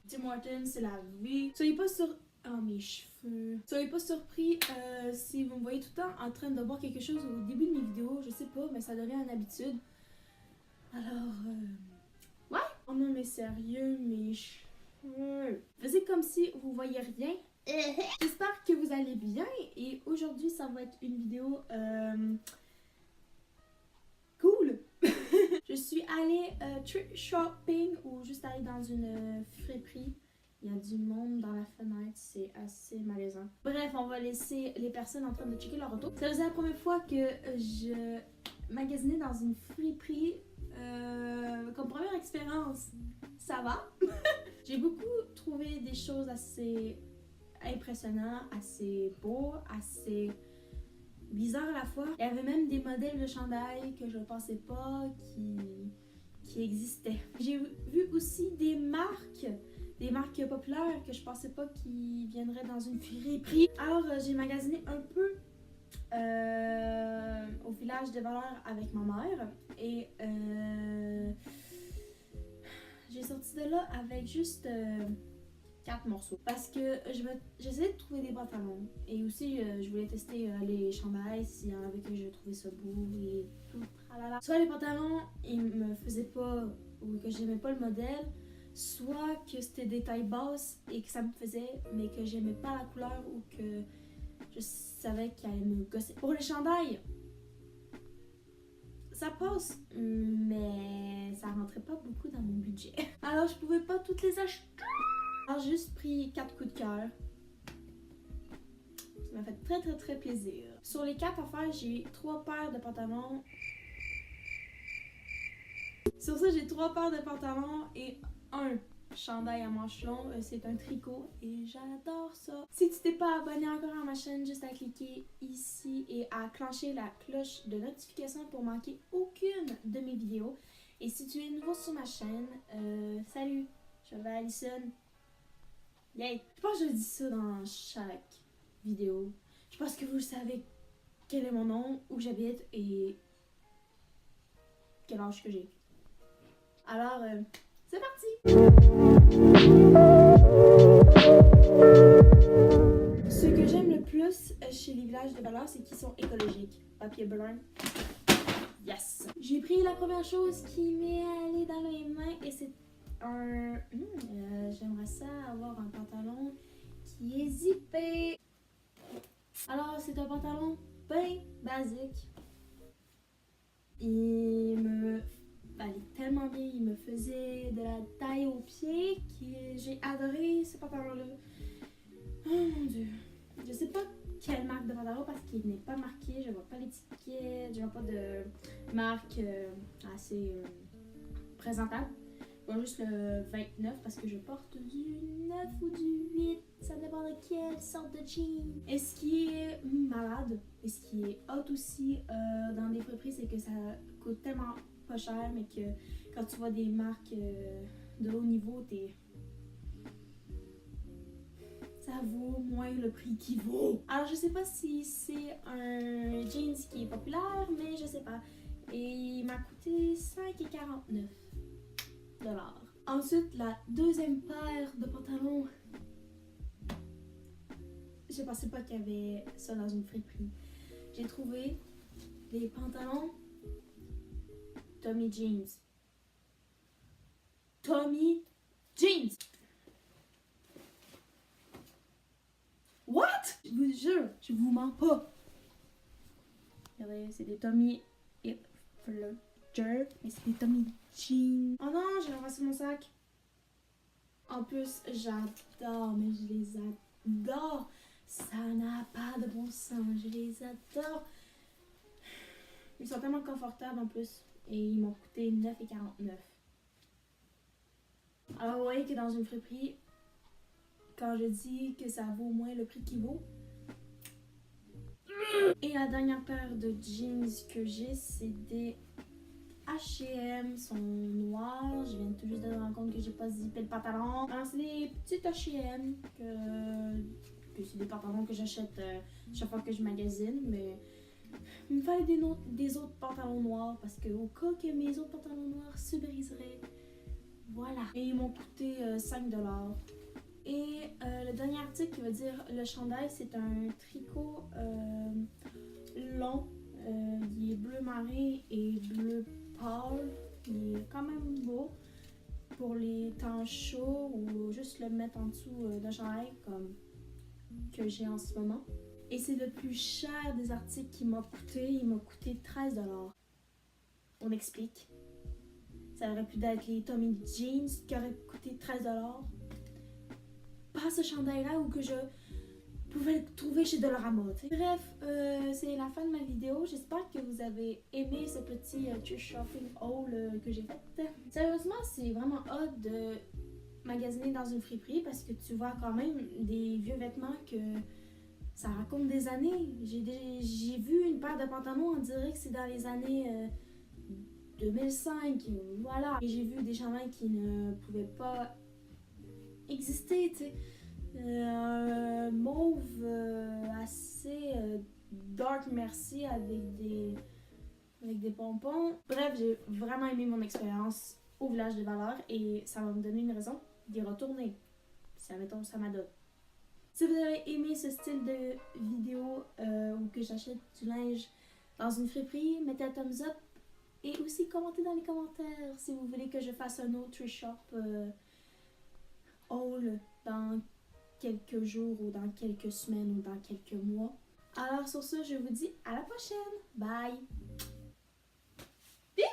Tim Hortons, c'est la vie. Soyez pas sur... Oh, mes cheveux. Soyez pas surpris si vous me voyez tout le temps en train de boire quelque chose au début de mes vidéos. Je sais pas, mais ça devient une habitude. Alors, ouais. Oh non, mais sérieux, mes cheveux. Faites comme si vous voyez rien. J'espère que vous allez bien. Et aujourd'hui, ça va être une vidéo cool. Je suis allée thrift shopping ou juste allée dans une friperie. Il y a du monde dans la fenêtre, c'est assez malaisant. Bref, on va laisser les personnes en train de checker leur auto. Ça faisait la première fois que je magasinais dans une friperie. Comme première expérience, ça va. J'ai beaucoup trouvé des choses assez impressionnantes, assez beaux, assez bizarres à la fois. Il y avait même des modèles de chandail que je ne pensais pas qui existaient. J'ai vu aussi des marques populaires que je pensais pas qu'ils viendraient dans une friperie. Alors j'ai magasiné un peu au village des valeurs avec ma mère et j'ai sorti de là avec juste 4 morceaux parce que j'essayais de trouver des pantalons et aussi je voulais tester les chandails s'il y en avait que je trouvais ça beau et tout. Tralala. Soit les pantalons ils me faisaient pas ou que j'aimais pas le modèle, soit que c'était des tailles basses et que ça me faisait mais que j'aimais pas la couleur ou que je savais qu'elle allait me gosser. Pour les chandails, ça passe, mais ça rentrait pas beaucoup dans mon budget. Alors je pouvais pas toutes les acheter. Alors j'ai juste pris 4 coups de cœur. Ça m'a fait très plaisir. Sur les 4 affaires, j'ai 3 paires de pantalons. Sur ça, j'ai 3 paires de pantalons et un chandail à manches longues. C'est un tricot et j'adore ça. Si tu t'es pas abonné encore à ma chaîne, juste à cliquer ici et à clencher la cloche de notification pour manquer aucune de mes vidéos. Et si tu es nouveau sur ma chaîne, salut, je m'appelle Alison. Yay! Je pense que je dis ça dans chaque vidéo. Je pense que vous savez quel est mon nom, où j'habite et quel âge que j'ai. Alors, c'est parti! Ce que j'aime le plus chez les villages de valeurs, c'est qu'ils sont écologiques. Papier blanc. Yes! J'ai pris la première chose qui m'est allée dans les mains et c'est un... j'aimerais ça avoir un pantalon qui est zippé. Alors, c'est un pantalon bien basique. Il me allait tellement bien, il me faisait de la taille aux pieds que j'ai adoré ce pantalon-là. Oh mon dieu. Je sais pas quelle marque de pantalon parce qu'il n'est pas marqué, je vois pas l'étiquette, je vois pas de marque assez présentable. Je vois juste le 29 parce que je porte du 9 ou du 8, ça dépend de quelle sorte de jean. Et ce qui est malade, et ce qui est hot aussi dans des friperies, c'est que ça coûte tellement pas cher, mais que quand tu vois des marques de haut niveau, ça vaut moins le prix qu'il vaut. Alors je sais pas si c'est un jeans qui est populaire, mais je sais pas. Et il m'a coûté 5,49 $. Ensuite, la deuxième paire de pantalons. Je pensais pas qu'il y avait ça dans une friperie. J'ai trouvé les pantalons Tommy Jeans. Tommy Jeans! What? Je vous jure, je vous mens pas. Regardez, c'est des Tommy Hilfiger, mais c'est des Tommy Jeans. Oh non, j'ai ramassé mon sac. En plus, j'adore, mais je les adore. Ça n'a pas de bon sens, je les adore. Ils sont tellement confortables en plus. Et ils m'ont coûté 9,49 $. Alors vous voyez que dans une friperie, quand je dis que ça vaut moins le prix qu'il vaut. Et la dernière paire de jeans que j'ai, c'est des H&M, sont noirs. Je viens tout juste de me rendre compte que j'ai pas zippé le pantalon. Alors c'est des petites H&M que c'est des pantalons que j'achète chaque fois que je magasine, mais il me fallait des autres pantalons noirs parce que au cas que mes autres pantalons noirs se briseraient, voilà. Et ils m'ont coûté 5$. Et le dernier article qui va dire le chandail, c'est un tricot long. Il est bleu marin et bleu pâle. Il est quand même beau pour les temps chauds ou juste le mettre en dessous d'un chandail comme que j'ai en ce moment. Et c'est le plus cher des articles qui m'a coûté. Il m'a coûté 13$. On explique. Ça aurait pu être les Tommy Jeans qui auraient coûté 13$. Pas ce chandail-là ou que je pouvais le trouver chez Dollarama. Bref, c'est la fin de ma vidéo. J'espère que vous avez aimé ce petit thrift shopping haul que j'ai fait. Sérieusement, c'est vraiment hot de magasiner dans une friperie parce que tu vois quand même des vieux vêtements que ça raconte des années. J'ai vu une paire de pantalons, on dirait que c'est dans les années 2005. Voilà. Et j'ai vu des chandails qui ne pouvaient pas exister, tu sais. Mauve assez dark merci avec des pompons. Bref, j'ai vraiment aimé mon expérience au village de Valeurs et ça va me donner une raison d'y retourner. Si admettons ça m'adonne. Si vous avez aimé ce style de vidéo où que j'achète du linge dans une friperie, mettez un thumbs up et aussi commentez dans les commentaires si vous voulez que je fasse un autre thrift shop haul dans quelques jours ou dans quelques semaines ou dans quelques mois. Alors sur ce, je vous dis à la prochaine. Bye! Bip!